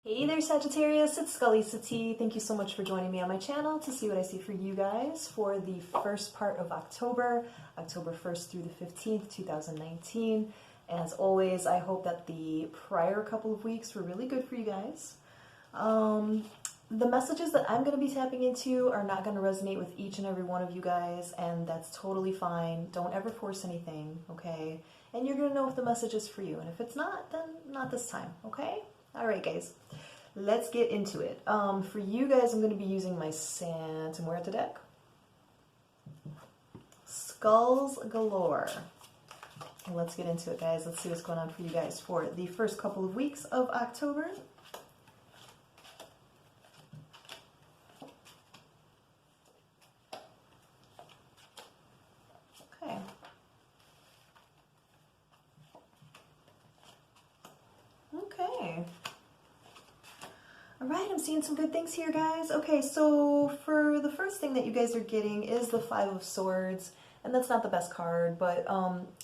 Hey there, Sagittarius, it's Scully Sati. Thank you so much for joining me on my channel to see what I see for you guys for the first part of October, October 1st through the 15th, 2019. As always, I hope that the prior couple of weeks were really good for you guys. The messages that I'm going to be tapping into are not going to resonate with each and every one of you guys, and that's totally fine. Don't ever force anything, okay? And you're going to know if the message is for you, and if it's not, then not this time, okay? All right, guys, let's get into it. For you guys, I'm going to be using my Santa Muerta deck. Skulls galore. Let's get into it, guys. Let's see what's going on for you guys for the first couple of weeks of October. Okay. Okay. All right, I'm seeing some good things here, guys. Okay, so for the first thing that you guys are getting is the Five of Swords, and that's not the best card, but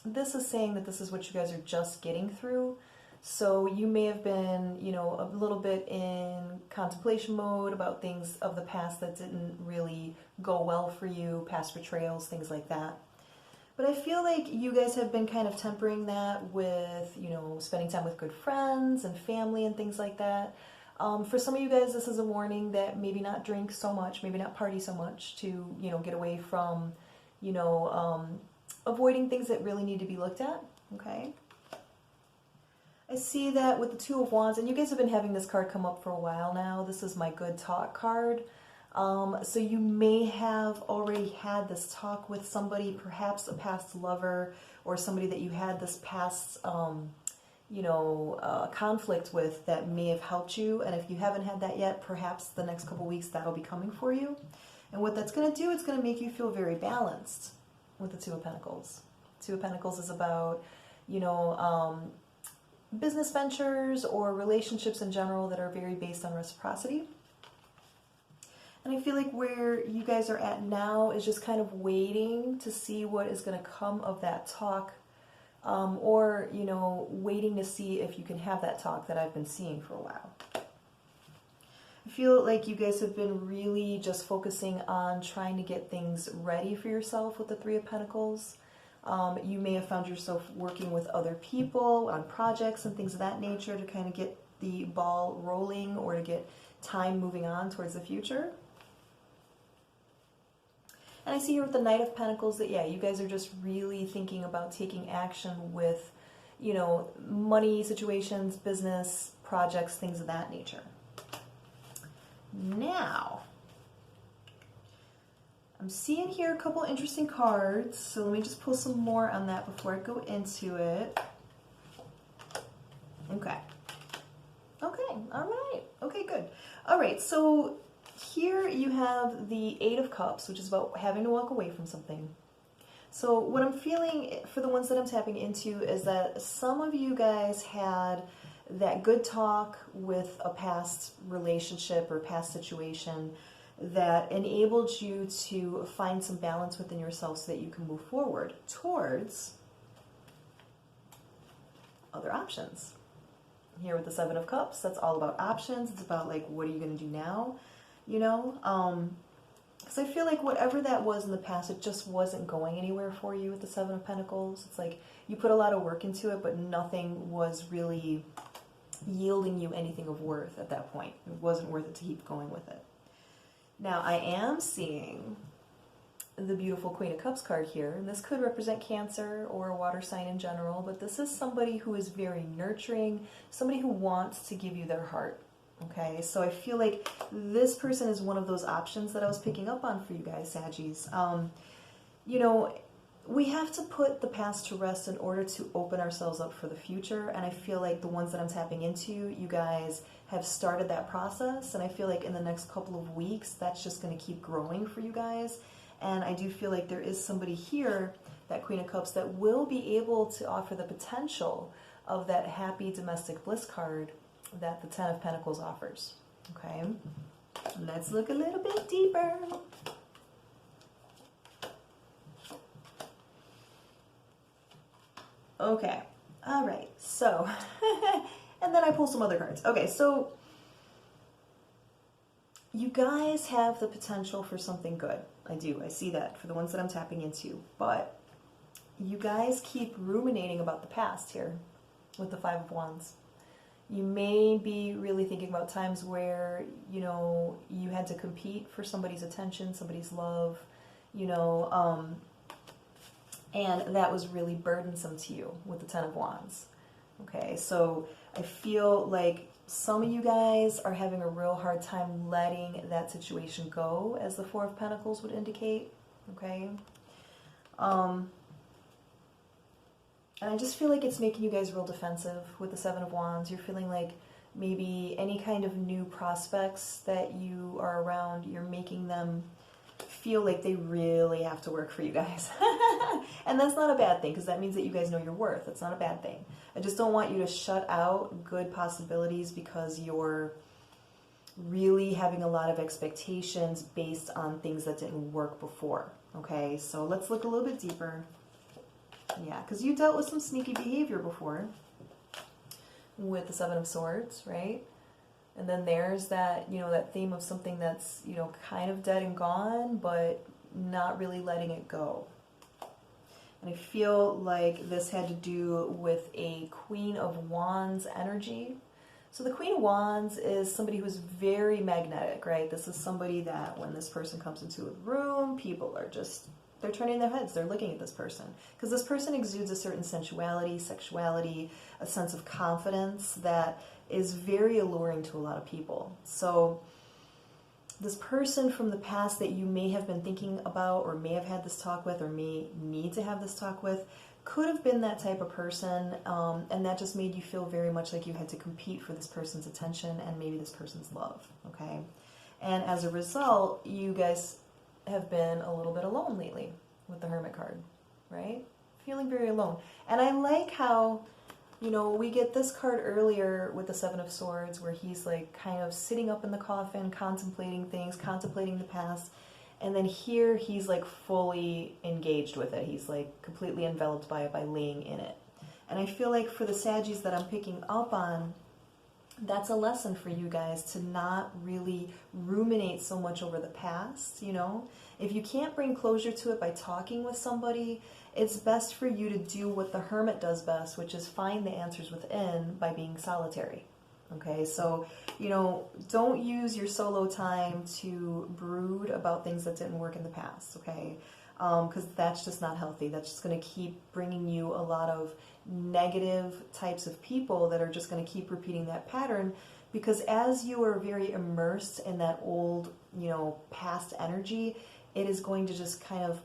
this is saying that this is what you guys are just getting through. So you may have been, you know, a little bit in contemplation mode about things of the past that didn't really go well for you, past betrayals, things like that. But I feel like you guys have been kind of tempering that with, you know, spending time with good friends and family and things like that. For some of you guys, this is a warning that maybe not drink so much, maybe not party so much to, you know, get away from, you know, avoiding things that really need to be looked at, okay? I see that with the Two of Wands, and you guys have been having this card come up for a while now. This is my good talk card. So you may have already had this talk with somebody, perhaps a past lover or somebody that you had this past, you know, conflict with that may have helped you. And if you haven't had that yet, perhaps the next couple weeks that'll be coming for you. And what that's going to do, it's going to make you feel very balanced with the Two of Pentacles. Two of Pentacles is about, you know, business ventures or relationships in general that are very based on reciprocity. And I feel like where you guys are at now is just kind of waiting to see what is going to come of that talk, or, you know, waiting to see if you can have that talk that I've been seeing for a while. I feel like you guys have been really just focusing on trying to get things ready for yourself with the Three of Pentacles. You may have found yourself working with other people on projects and things of that nature to kind of get the ball rolling or to get time moving on towards the future. And I see here with the Knight of Pentacles that, yeah, you guys are just really thinking about taking action with, you know, money situations, business, projects, things of that nature. Now, I'm seeing here a couple interesting cards, so let me just pull some more on that before I go into it. Okay. Okay, all right. Okay, good. All right, so here you have the Eight of Cups, which is about having to walk away from something. So what I'm feeling for the ones that I'm tapping into is that some of you guys had that good talk with a past relationship or past situation that enabled you to find some balance within yourself so that you can move forward towards other options. Here with the Seven of Cups, that's all about options. It's about, like, what are you going to do now? You know, because I feel like whatever that was in the past, it just wasn't going anywhere for you with the Seven of Pentacles. It's like you put a lot of work into it, but nothing was really yielding you anything of worth at that point. It wasn't worth it to keep going with it. Now, I am seeing the beautiful Queen of Cups card here, and this could represent Cancer or a water sign in general, but this is somebody who is very nurturing, somebody who wants to give you their heart. Okay, so I feel like this person is one of those options that I was picking up on for you guys, Saggies. You know, we have to put the past to rest in order to open ourselves up for the future, and I feel like the ones that I'm tapping into, you guys have started that process, and I feel like in the next couple of weeks, that's just going to keep growing for you guys. And I do feel like there is somebody here, that Queen of Cups, that will be able to offer the potential of that happy domestic bliss card that the Ten of Pentacles offers. Okay, let's look a little bit deeper. Okay, all right, so, and then I pull some other cards. Okay, so you guys have the potential for something good. I do. I see that for the ones that I'm tapping into. But you guys keep ruminating about the past here with the Five of Wands. You may be really thinking about times where, you know, you had to compete for somebody's attention, somebody's love, you know, and that was really burdensome to you with the Ten of Wands. Okay, so I feel like some of you guys are having a real hard time letting that situation go, as the Four of Pentacles would indicate. Okay. And I just feel like it's making you guys real defensive with the Seven of Wands. You're feeling like maybe any kind of new prospects that you are around, you're making them feel like they really have to work for you guys. And that's not a bad thing, because that means that you guys know your worth. It's not a bad thing. I just don't want you to shut out good possibilities because you're really having a lot of expectations based on things that didn't work before. Okay, so let's look a little bit deeper. Yeah, because you dealt with some sneaky behavior before with the Seven of Swords, right? And then there's that, you know, that theme of something that's, you know, kind of dead and gone, but not really letting it go. And I feel like this had to do with a Queen of Wands energy. So the Queen of Wands is somebody who's very magnetic, right? This is somebody that when this person comes into a room, people are just, they're turning their heads, they're looking at this person. Because this person exudes a certain sensuality, sexuality, a sense of confidence that is very alluring to a lot of people. So this person from the past that you may have been thinking about or may have had this talk with or may need to have this talk with could have been that type of person, and that just made you feel very much like you had to compete for this person's attention and maybe this person's love, okay? And as a result, you guys have been a little bit alone lately with the Hermit card, right? Feeling very alone. And I like how, you know, we get this card earlier with the Seven of Swords where he's like kind of sitting up in the coffin, contemplating things, contemplating the past. And then here he's like fully engaged with it. He's like completely enveloped by it, by laying in it. And I feel like for the Saggies that I'm picking up on, that's a lesson for you guys to not really ruminate so much over the past, you know? If you can't bring closure to it by talking with somebody, it's best for you to do what the Hermit does best, which is find the answers within by being solitary. Okay, so, you know, don't use your solo time to brood about things that didn't work in the past, okay? Because that's just not healthy. That's just going to keep bringing you a lot of negative types of people that are just going to keep repeating that pattern, because as you are very immersed in that old, you know, past energy, it is going to just kind of,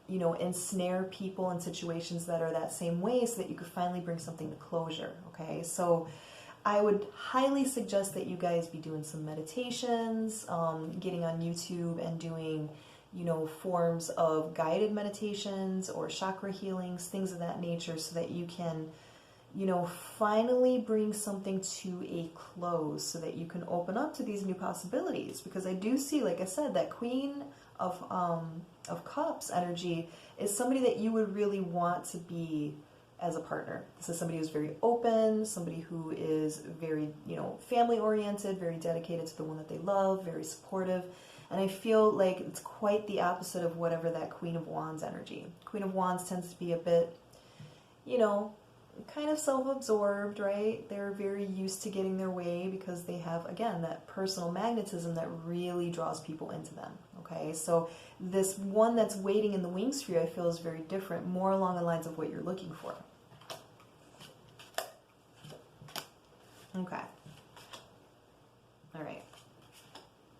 you know, ensnare people in situations that are that same way so that you could finally bring something to closure, okay? So I would highly suggest that you guys be doing some meditations, getting on YouTube and doing, you know, forms of guided meditations or chakra healings, things of that nature, so that you can, you know, finally bring something to a close so that you can open up to these new possibilities. Because I do see, like I said, that Queen of Cups energy is somebody that you would really want to be as a partner. This is somebody who's very open, somebody who is very, you know, family oriented, very dedicated to the one that they love, very supportive. And I feel like it's quite the opposite of whatever that Queen of Wands energy. Queen of Wands tends to be a bit, you know, kind of self-absorbed, right? They're very used to getting their way because they have, again, that personal magnetism that really draws people into them, okay? So this one that's waiting in the wings for you, I feel, is very different, more along the lines of what you're looking for. Okay. All right.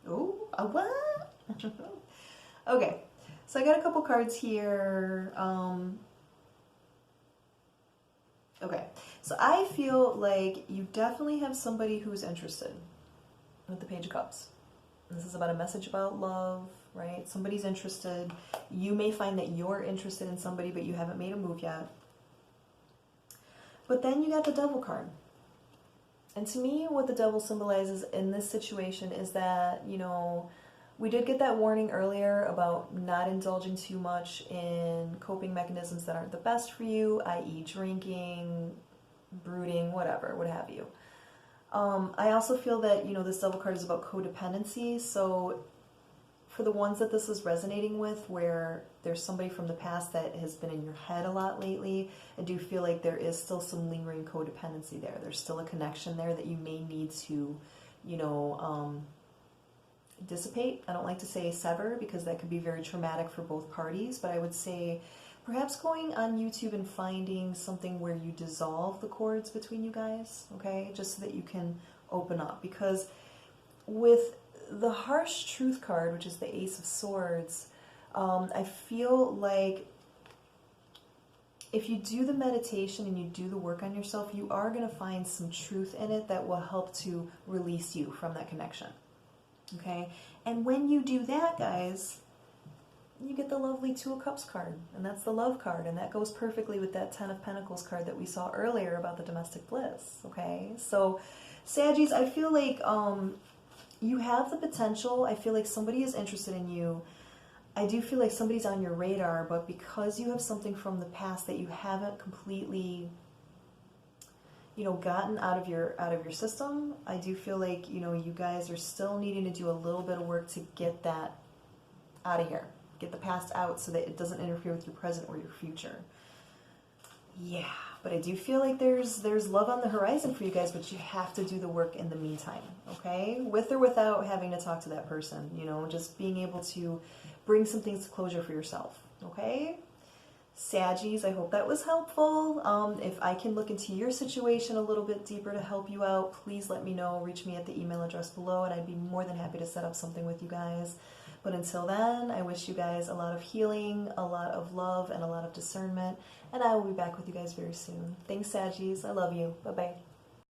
Oh, a what? Okay. So I got a couple cards here. Okay. So I feel like you definitely have somebody who's interested with the Page of Cups. This is about a message about love, right? Somebody's interested. You may find that you're interested in somebody, but you haven't made a move yet. But then you got the Devil card. And to me, what the Devil symbolizes in this situation is that, you know, we did get that warning earlier about not indulging too much in coping mechanisms that aren't the best for you, i.e. drinking, brooding, whatever, what have you. I also feel that, you know, this Devil card is about codependency. So for the ones that this is resonating with, where there's somebody from the past that has been in your head a lot lately, I do feel like there is still some lingering codependency there. There's still a connection there that you may need to, you know, dissipate. I don't like to say sever because that could be very traumatic for both parties, but I would say perhaps going on YouTube and finding something where you dissolve the cords between you guys, okay? Just so that you can open up. Because with the harsh truth card, which is the Ace of Swords, I feel like if you do the meditation and you do the work on yourself, you are going to find some truth in it that will help to release you from that connection. Okay? And when you do that, guys, you get the lovely Two of Cups card, and that's the love card, and that goes perfectly with that Ten of Pentacles card that we saw earlier about the domestic bliss. Okay? So, Saggies, I feel like you have the potential. I feel like somebody is interested in you. I do feel like somebody's on your radar, but because you have something from the past that you haven't completely, you know, gotten out of your system, I do feel like, you know, you guys are still needing to do a little bit of work to get that out of here. Get the past out so that it doesn't interfere with your present or your future. Yeah, but I do feel like there's love on the horizon for you guys, but you have to do the work in the meantime, okay? With or without having to talk to that person, you know, just being able to bring some things to closure for yourself, okay? Saggies, I hope that was helpful. If I can look into your situation a little bit deeper to help you out, please let me know. Reach me at the email address below, and I'd be more than happy to set up something with you guys. But until then, I wish you guys a lot of healing, a lot of love, and a lot of discernment. And I will be back with you guys very soon. Thanks, Saggies. I love you. Bye-bye.